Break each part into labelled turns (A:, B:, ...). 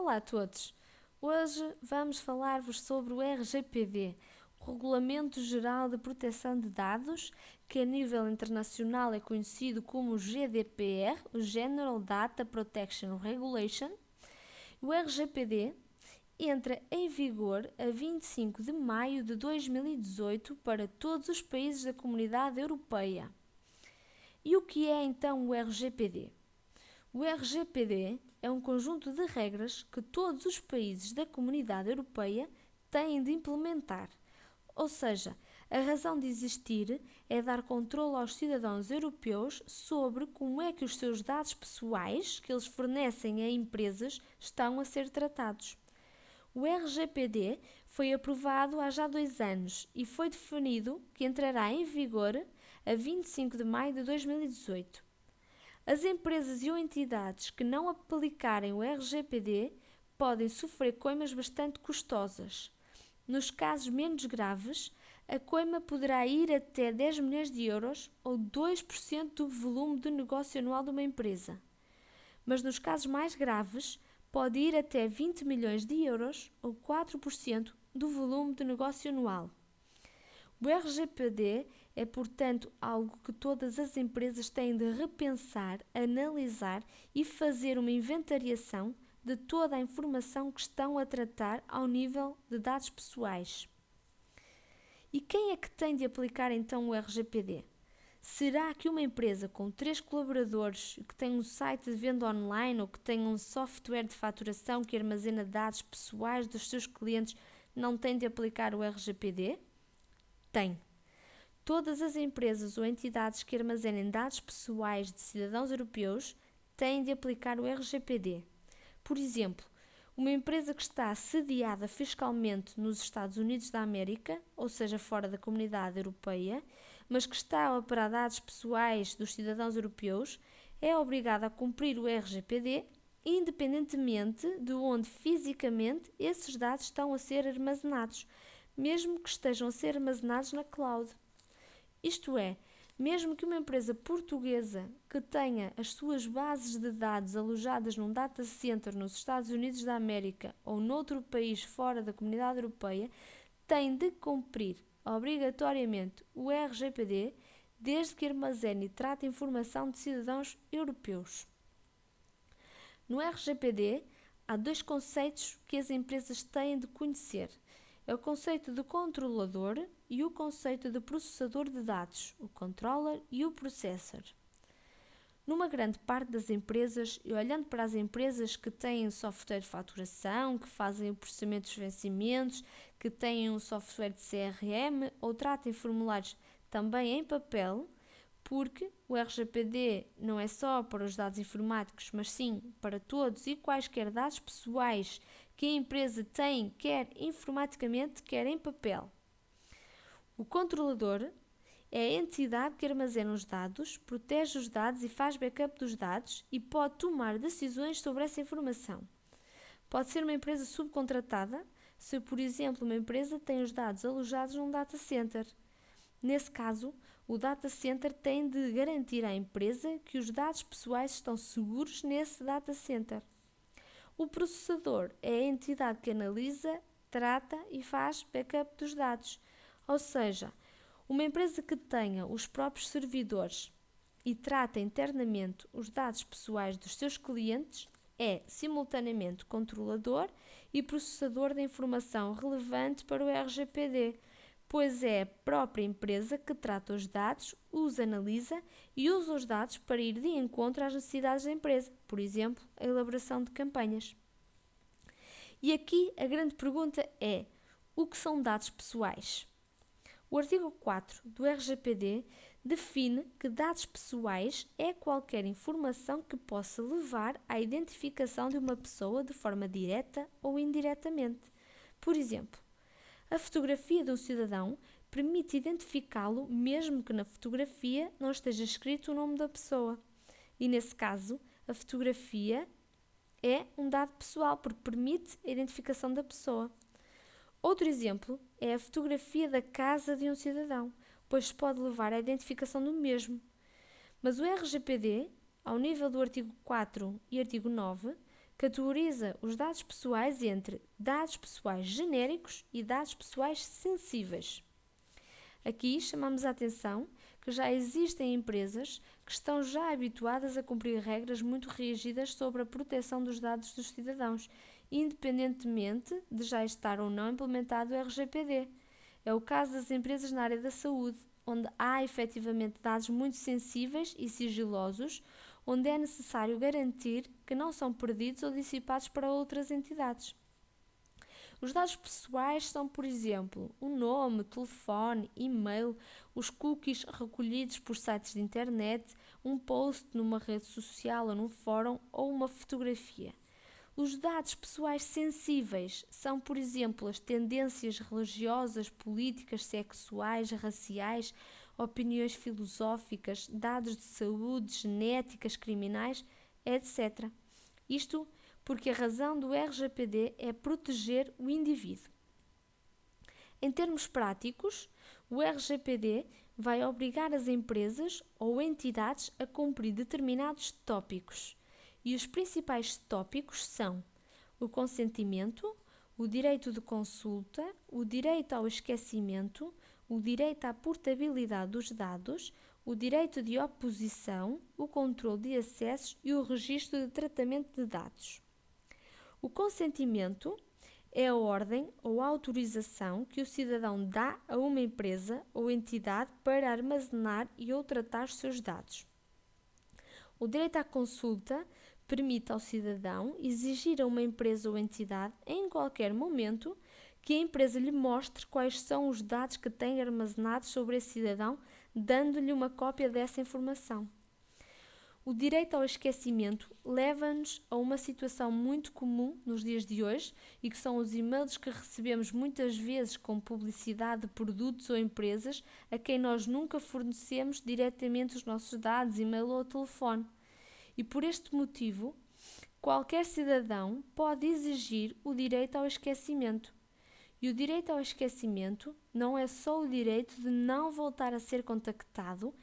A: Olá a todos! Hoje vamos falar-vos sobre o RGPD, o Regulamento Geral de Proteção de Dados, que a nível internacional é conhecido como GDPR, o General Data Protection Regulation. O RGPD entra em vigor a 25 de maio de 2018 para todos os países da Comunidade Europeia. E o que é então o RGPD? O RGPD é um conjunto de regras que todos os países da Comunidade Europeia têm de implementar. Ou seja, a razão de existir é dar controle aos cidadãos europeus sobre como é que os seus dados pessoais que eles fornecem a empresas estão a ser tratados. O RGPD foi aprovado há já 2 anos e foi definido que entrará em vigor a 25 de maio de 2018. As empresas ou entidades que não aplicarem o RGPD podem sofrer coimas bastante custosas. Nos casos menos graves, a coima poderá ir até 10 milhões de euros ou 2% do volume do negócio anual de uma empresa. Mas nos casos mais graves, pode ir até 20 milhões de euros ou 4% do volume do negócio anual. O RGPD é, portanto, algo que todas as empresas têm de repensar, analisar e fazer uma inventariação de toda a informação que estão a tratar ao nível de dados pessoais. E quem é que tem de aplicar então o RGPD? Será que uma empresa com 3 colaboradores que tem um site de venda online ou que tem um software de faturação que armazena dados pessoais dos seus clientes não tem de aplicar o RGPD? Tem. Todas as empresas ou entidades que armazenem dados pessoais de cidadãos europeus têm de aplicar o RGPD. Por exemplo, uma empresa que está sediada fiscalmente nos Estados Unidos da América, ou seja, fora da Comunidade Europeia, mas que está a operar dados pessoais dos cidadãos europeus, é obrigada a cumprir o RGPD, independentemente de onde fisicamente esses dados estão a ser armazenados, mesmo que estejam a ser armazenados na cloud. Isto é, mesmo que uma empresa portuguesa que tenha as suas bases de dados alojadas num data center nos Estados Unidos da América ou noutro país fora da Comunidade Europeia, tem de cumprir obrigatoriamente o RGPD desde que armazene e trate informação de cidadãos europeus. No RGPD, há 2 conceitos que as empresas têm de conhecer. É o conceito de controlador e o conceito de processador de dados, o controller e o processor. Numa grande parte das empresas, e olhando para as empresas que têm software de faturação, que fazem o processamento dos vencimentos, que têm um software de CRM ou tratem formulários também em papel, porque o RGPD não é só para os dados informáticos, mas sim para todos e quaisquer dados pessoais que a empresa tem, quer informaticamente, quer em papel. O controlador é a entidade que armazena os dados, protege os dados e faz backup dos dados e pode tomar decisões sobre essa informação. Pode ser uma empresa subcontratada, se, por exemplo, uma empresa tem os dados alojados num data center. Nesse caso, o data center tem de garantir à empresa que os dados pessoais estão seguros nesse data center. O processador é a entidade que analisa, trata e faz backup dos dados. Ou seja, uma empresa que tenha os próprios servidores e trata internamente os dados pessoais dos seus clientes é, simultaneamente, controlador e processador da informação relevante para o RGPD, pois é a própria empresa que trata os dados, os analisa e usa os dados para ir de encontro às necessidades da empresa, por exemplo, a elaboração de campanhas. E aqui a grande pergunta é: o que são dados pessoais? O artigo 4 do RGPD define que dados pessoais é qualquer informação que possa levar à identificação de uma pessoa de forma direta ou indiretamente. Por exemplo, a fotografia de um cidadão permite identificá-lo mesmo que na fotografia não esteja escrito o nome da pessoa. E nesse caso, a fotografia é um dado pessoal porque permite a identificação da pessoa. Outro exemplo é a fotografia da casa de um cidadão, pois pode levar à identificação do mesmo. Mas o RGPD, ao nível do artigo 4 e artigo 9, categoriza os dados pessoais entre dados pessoais genéricos e dados pessoais sensíveis. Aqui chamamos a atenção que já existem empresas que estão já habituadas a cumprir regras muito rígidas sobre a proteção dos dados dos cidadãos, independentemente de já estar ou não implementado o RGPD. É o caso das empresas na área da saúde, onde há efetivamente dados muito sensíveis e sigilosos, onde é necessário garantir que não são perdidos ou dissipados para outras entidades. Os dados pessoais são, por exemplo, o nome, telefone, e-mail, os cookies recolhidos por sites de internet, um post numa rede social ou num fórum ou uma fotografia. Os dados pessoais sensíveis são, por exemplo, as tendências religiosas, políticas, sexuais, raciais, opiniões filosóficas, dados de saúde, genéticas, criminais, etc. Isto porque a razão do RGPD é proteger o indivíduo. Em termos práticos, o RGPD vai obrigar as empresas ou entidades a cumprir determinados tópicos. E os principais tópicos são o consentimento, o direito de consulta, o direito ao esquecimento, o direito à portabilidade dos dados, o direito de oposição, o controle de acessos e o registro de tratamento de dados. O consentimento é a ordem ou autorização que o cidadão dá a uma empresa ou entidade para armazenar e ou tratar os seus dados. O direito à consulta permite ao cidadão exigir a uma empresa ou entidade, em qualquer momento, que a empresa lhe mostre quais são os dados que tem armazenados sobre esse cidadão, dando-lhe uma cópia dessa informação. O direito ao esquecimento leva-nos a uma situação muito comum nos dias de hoje e que são os e-mails que recebemos muitas vezes com publicidade de produtos ou empresas a quem nós nunca fornecemos diretamente os nossos dados, e-mail ou telefone. E por este motivo, qualquer cidadão pode exigir o direito ao esquecimento. E o direito ao esquecimento não é só o direito de não voltar a ser contactado,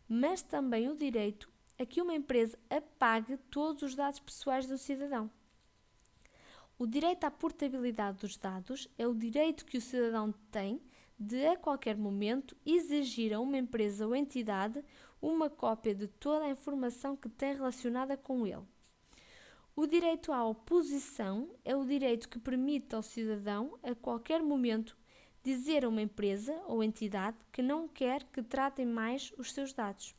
A: mas também o direito a que uma empresa apague todos os dados pessoais do cidadão. O direito à portabilidade dos dados é o direito que o cidadão tem de, a qualquer momento, exigir a uma empresa ou entidade uma cópia de toda a informação que tem relacionada com ele. O direito à oposição é o direito que permite ao cidadão, a qualquer momento, dizer a uma empresa ou entidade que não quer que tratem mais os seus dados.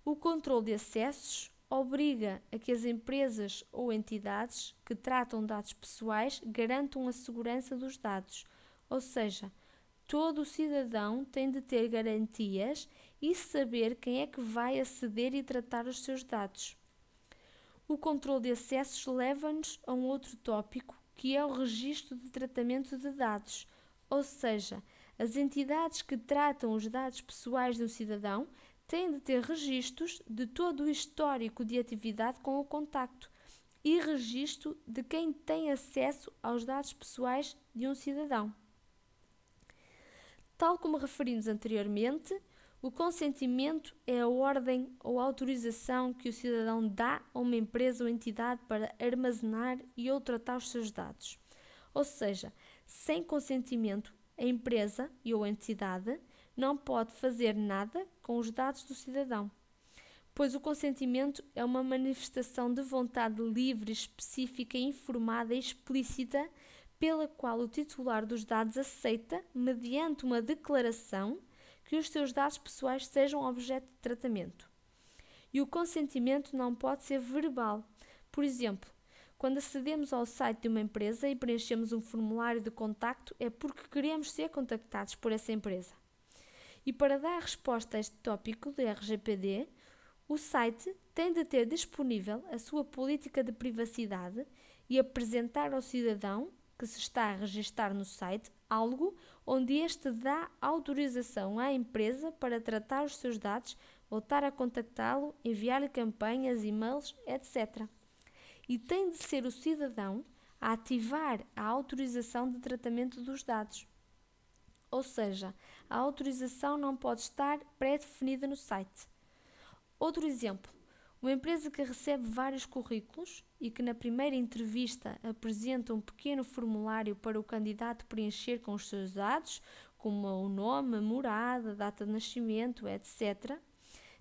A: O controle de acessos obriga a que as empresas ou entidades que tratam dados pessoais garantam a segurança dos dados, ou seja, todo o cidadão tem de ter garantias e saber quem é que vai aceder e tratar os seus dados. O controle de acessos leva-nos a um outro tópico, que é o registro de tratamento de dados, ou seja, as entidades que tratam os dados pessoais do cidadão têm de ter registros de todo o histórico de atividade com o contacto e registro de quem tem acesso aos dados pessoais de um cidadão. Tal como referimos anteriormente, o consentimento é a ordem ou autorização que o cidadão dá a uma empresa ou entidade para armazenar e ou tratar os seus dados. Ou seja, sem consentimento, a empresa e ou a entidade não pode fazer nada com os dados do cidadão, pois o consentimento é uma manifestação de vontade livre, específica, informada e explícita, pela qual o titular dos dados aceita, mediante uma declaração, que os seus dados pessoais sejam objeto de tratamento. E o consentimento não pode ser verbal. Por exemplo, quando acedemos ao site de uma empresa e preenchemos um formulário de contacto, é porque queremos ser contactados por essa empresa. E para dar resposta a este tópico do RGPD, o site tem de ter disponível a sua política de privacidade e apresentar ao cidadão que se está a registar no site algo onde este dá autorização à empresa para tratar os seus dados, voltar a contactá-lo, enviar-lhe campanhas, e-mails, etc. E tem de ser o cidadão a ativar a autorização de tratamento dos dados. Ou seja, a autorização não pode estar pré-definida no site. Outro exemplo, Uma empresa que recebe vários currículos e que na primeira entrevista apresenta um pequeno formulário para o candidato preencher com os seus dados, como o nome, a morada, a data de nascimento, etc.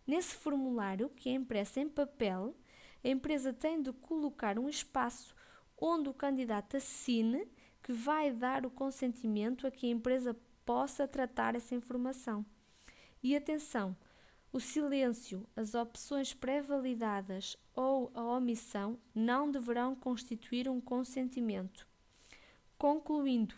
A: Nesse formulário, que é impresso em papel, a empresa tem de colocar um espaço onde o candidato assine que vai dar o consentimento a que a empresa possa tratar essa informação. E atenção, o silêncio, as opções pré-validadas ou a omissão não deverão constituir um consentimento. Concluindo,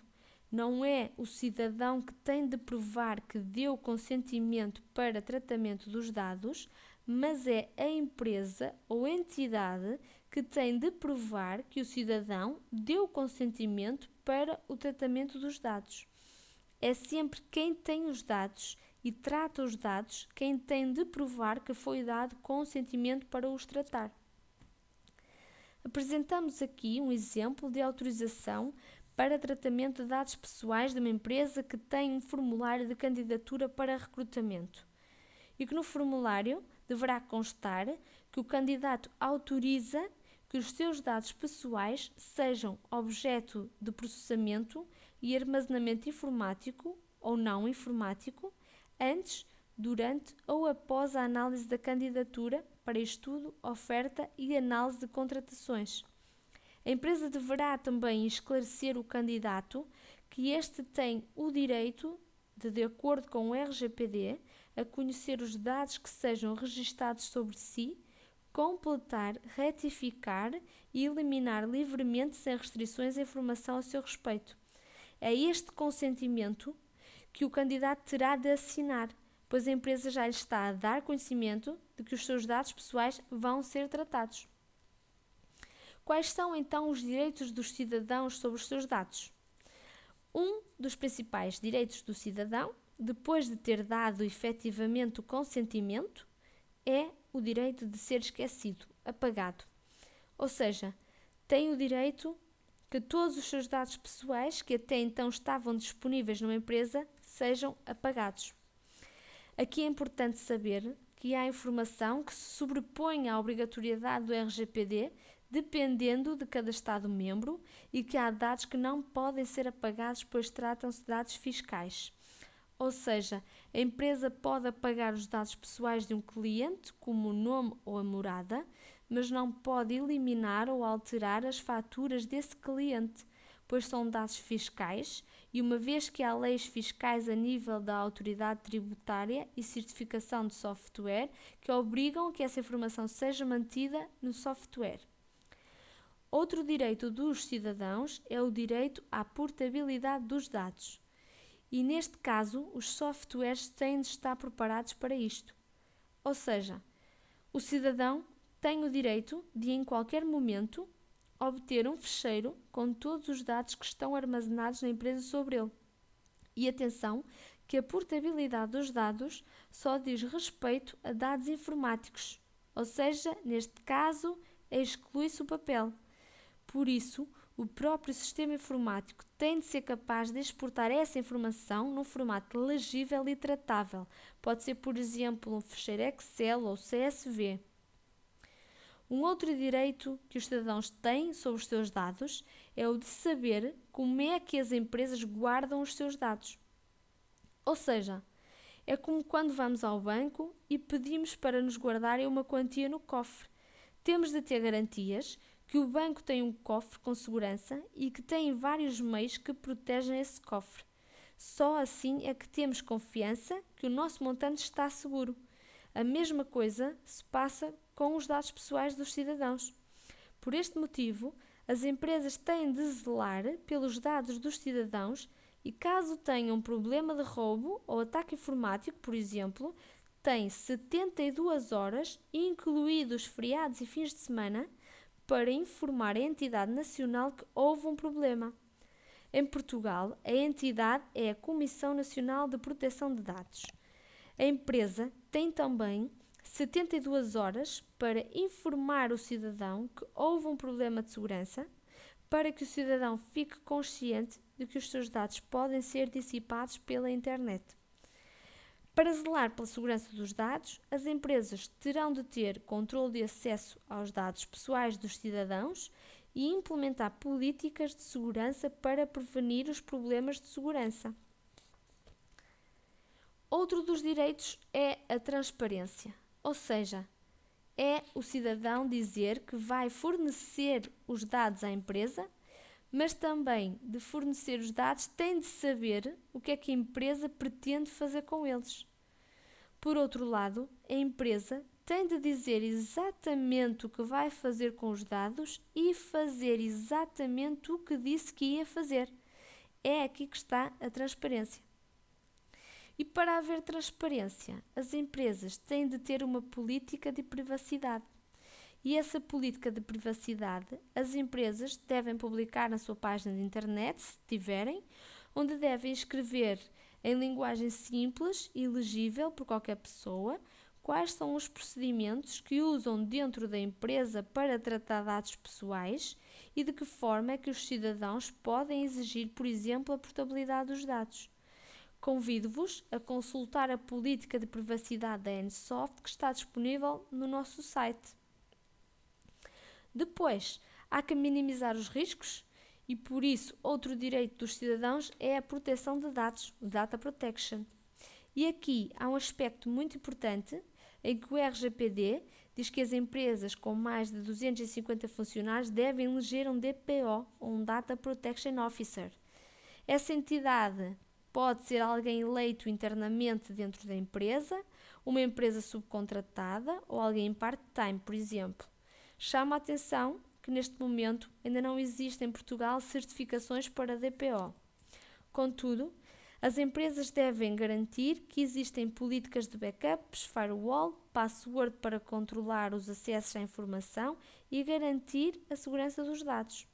A: não é o cidadão que tem de provar que deu consentimento para tratamento dos dados, mas é a empresa ou entidade que tem de provar que o cidadão deu consentimento para o tratamento dos dados. É sempre quem tem os dados e trata os dados quem tem de provar que foi dado consentimento para os tratar. Apresentamos aqui um exemplo de autorização para tratamento de dados pessoais de uma empresa que tem um formulário de candidatura para recrutamento e que no formulário deverá constar que o candidato autoriza que os seus dados pessoais sejam objeto de processamento e armazenamento informático ou não informático antes, durante ou após a análise da candidatura para estudo, oferta e análise de contratações. A empresa deverá também esclarecer o candidato que este tem o direito de acordo com o RGPD, a conhecer os dados que sejam registados sobre si, completar, retificar e eliminar livremente sem restrições a informação a seu respeito. É este consentimento que o candidato terá de assinar, pois a empresa já lhe está a dar conhecimento de que os seus dados pessoais vão ser tratados. Quais são então os direitos dos cidadãos sobre os seus dados? Um dos principais direitos do cidadão, depois de ter dado efetivamente o consentimento, é o direito de ser esquecido, apagado. Ou seja, tem o direito que todos os seus dados pessoais que até então estavam disponíveis numa empresa sejam apagados. Aqui é importante saber que há informação que se sobrepõe à obrigatoriedade do RGPD, dependendo de cada Estado-membro, e que há dados que não podem ser apagados, pois tratam-se de dados fiscais. Ou seja, a empresa pode apagar os dados pessoais de um cliente, como o nome ou a morada, mas não pode eliminar ou alterar as faturas desse cliente, pois são dados fiscais e uma vez que há leis fiscais a nível da autoridade tributária e certificação de software que obrigam que essa informação seja mantida no software. Outro direito dos cidadãos é o direito à portabilidade dos dados. E neste caso, os softwares têm de estar preparados para isto. Ou seja, o cidadão tem o direito de, em qualquer momento, obter um ficheiro com todos os dados que estão armazenados na empresa sobre ele. E atenção, que a portabilidade dos dados só diz respeito a dados informáticos, ou seja, neste caso, exclui-se o papel. Por isso, o próprio sistema informático tem de ser capaz de exportar essa informação num formato legível e tratável. Pode ser, por exemplo, um ficheiro Excel ou CSV. Um outro direito que os cidadãos têm sobre os seus dados é o de saber como é que as empresas guardam os seus dados. Ou seja, é como quando vamos ao banco e pedimos para nos guardarem uma quantia no cofre. Temos de ter garantias que o banco tem um cofre com segurança e que tem vários meios que protegem esse cofre. Só assim é que temos confiança que o nosso montante está seguro. A mesma coisa se passa com os dados pessoais dos cidadãos. Por este motivo, as empresas têm de zelar pelos dados dos cidadãos e caso tenham um problema de roubo ou ataque informático, por exemplo, têm 72 horas, incluídos feriados e fins de semana, para informar a entidade nacional que houve um problema. Em Portugal, a entidade é a Comissão Nacional de Proteção de Dados. A empresa tem também 72 horas para informar o cidadão que houve um problema de segurança, para que o cidadão fique consciente de que os seus dados podem ser dissipados pela internet. Para zelar pela segurança dos dados, as empresas terão de ter controle de acesso aos dados pessoais dos cidadãos e implementar políticas de segurança para prevenir os problemas de segurança. Outro dos direitos é a transparência, ou seja, é o cidadão dizer que vai fornecer os dados à empresa, mas também de fornecer os dados tem de saber o que é que a empresa pretende fazer com eles. Por outro lado, a empresa tem de dizer exatamente o que vai fazer com os dados e fazer exatamente o que disse que ia fazer. É aqui que está a transparência. E para haver transparência, as empresas têm de ter uma política de privacidade. E essa política de privacidade, as empresas devem publicar na sua página de internet, se tiverem, onde devem escrever em linguagem simples e legível por qualquer pessoa quais são os procedimentos que usam dentro da empresa para tratar dados pessoais e de que forma é que os cidadãos podem exigir, por exemplo, a portabilidade dos dados. Convido-vos a consultar a política de privacidade da NSoft que está disponível no nosso site. Depois, há que minimizar os riscos e, por isso, outro direito dos cidadãos é a proteção de dados, o Data Protection. E aqui há um aspecto muito importante em que o RGPD diz que as empresas com mais de 250 funcionários devem eleger um DPO, um Data Protection Officer. Essa entidade pode ser alguém eleito internamente dentro da empresa, uma empresa subcontratada ou alguém part-time, por exemplo. Chama a atenção que neste momento ainda não existem em Portugal certificações para DPO. Contudo, as empresas devem garantir que existem políticas de backups, firewall, password para controlar os acessos à informação e garantir a segurança dos dados.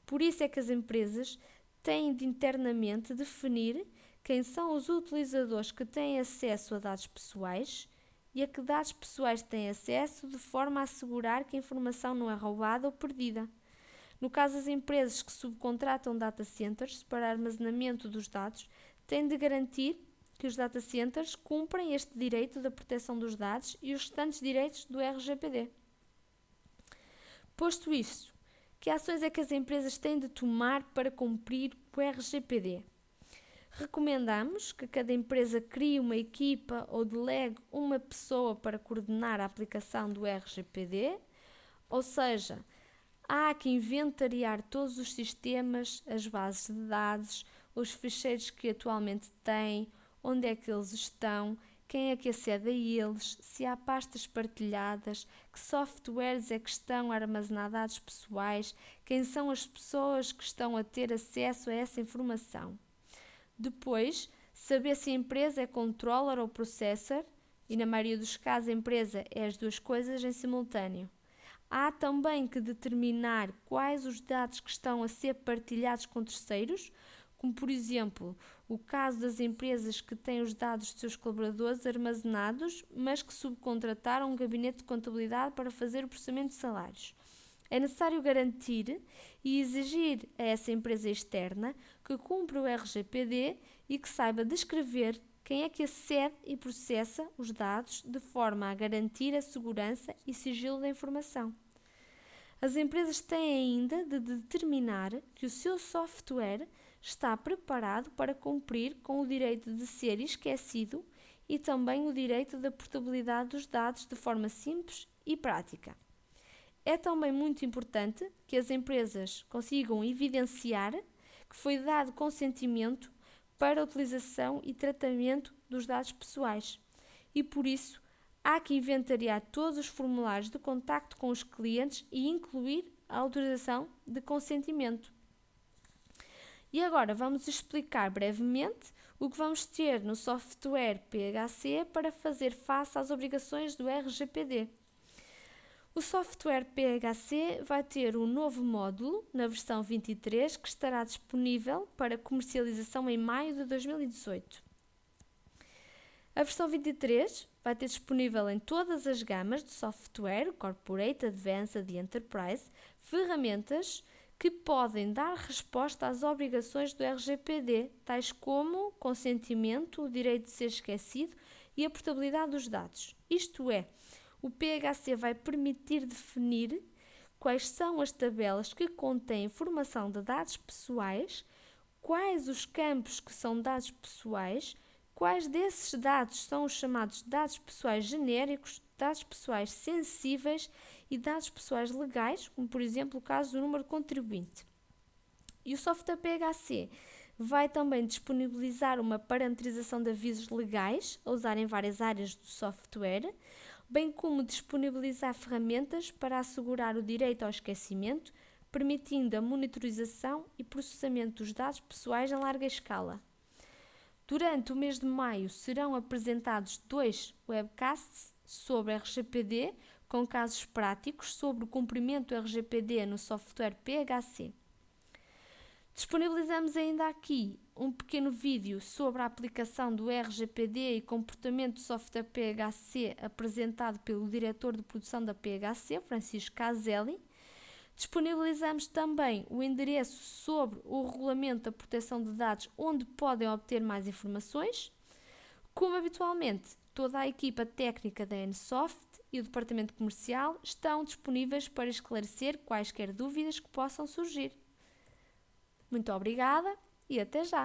A: Por isso é que as empresas têm de internamente definir quem são os utilizadores que têm acesso a dados pessoais e a que dados pessoais têm acesso de forma a assegurar que a informação não é roubada ou perdida. No caso das empresas que subcontratam data centers para armazenamento dos dados, têm de garantir que os data centers cumprem este direito da proteção dos dados e os restantes direitos do RGPD. Posto isto, que ações é que as empresas têm de tomar para cumprir o RGPD? Recomendamos que cada empresa crie uma equipa ou delegue uma pessoa para coordenar a aplicação do RGPD, ou seja, há que inventariar todos os sistemas, as bases de dados, os ficheiros que atualmente têm, onde é que eles estão, quem é que acede a eles, se há pastas partilhadas, que softwares é que estão a armazenar dados pessoais, quem são as pessoas que estão a ter acesso a essa informação. Depois, saber se a empresa é controller ou processor, e na maioria dos casos a empresa é as duas coisas em simultâneo. Há também que determinar quais os dados que estão a ser partilhados com terceiros, como por exemplo, o caso das empresas que têm os dados de seus colaboradores armazenados, mas que subcontrataram um gabinete de contabilidade para fazer o processamento de salários. É necessário garantir e exigir a essa empresa externa que cumpra o RGPD e que saiba descrever quem é que acede e processa os dados de forma a garantir a segurança e sigilo da informação. As empresas têm ainda de determinar que o seu software está preparado para cumprir com o direito de ser esquecido e também o direito da portabilidade dos dados de forma simples e prática. É também muito importante que as empresas consigam evidenciar que foi dado consentimento para a utilização e tratamento dos dados pessoais e, por isso, há que inventariar todos os formulários de contacto com os clientes e incluir a autorização de consentimento. E agora vamos explicar brevemente o que vamos ter no software PHC para fazer face às obrigações do RGPD. O software PHC vai ter um novo módulo na versão 23 que estará disponível para comercialização em maio de 2018. A versão 23 vai ter disponível em todas as gamas de software, Corporate, Advanced e Enterprise, ferramentas que podem dar resposta às obrigações do RGPD, tais como consentimento, o direito de ser esquecido e a portabilidade dos dados. Isto é, o PHC vai permitir definir quais são as tabelas que contêm informação de dados pessoais, quais os campos que são dados pessoais, quais desses dados são os chamados dados pessoais genéricos, dados pessoais sensíveis e dados pessoais legais, como por exemplo o caso do número de contribuinte. E o software PHC vai também disponibilizar uma parametrização de avisos legais a usar em várias áreas do software, bem como disponibilizar ferramentas para assegurar o direito ao esquecimento, permitindo a monitorização e processamento dos dados pessoais em larga escala. Durante o mês de maio serão apresentados 2 webcasts sobre RGPD, com casos práticos sobre o cumprimento do RGPD no software PHC. Disponibilizamos ainda aqui um pequeno vídeo sobre a aplicação do RGPD e comportamento do software PHC apresentado pelo diretor de produção da PHC, Francisco Caselli. Disponibilizamos também o endereço sobre o regulamento da proteção de dados, onde podem obter mais informações. Como habitualmente, toda a equipa técnica da NSoft e o departamento comercial estão disponíveis para esclarecer quaisquer dúvidas que possam surgir. Muito obrigada e até já!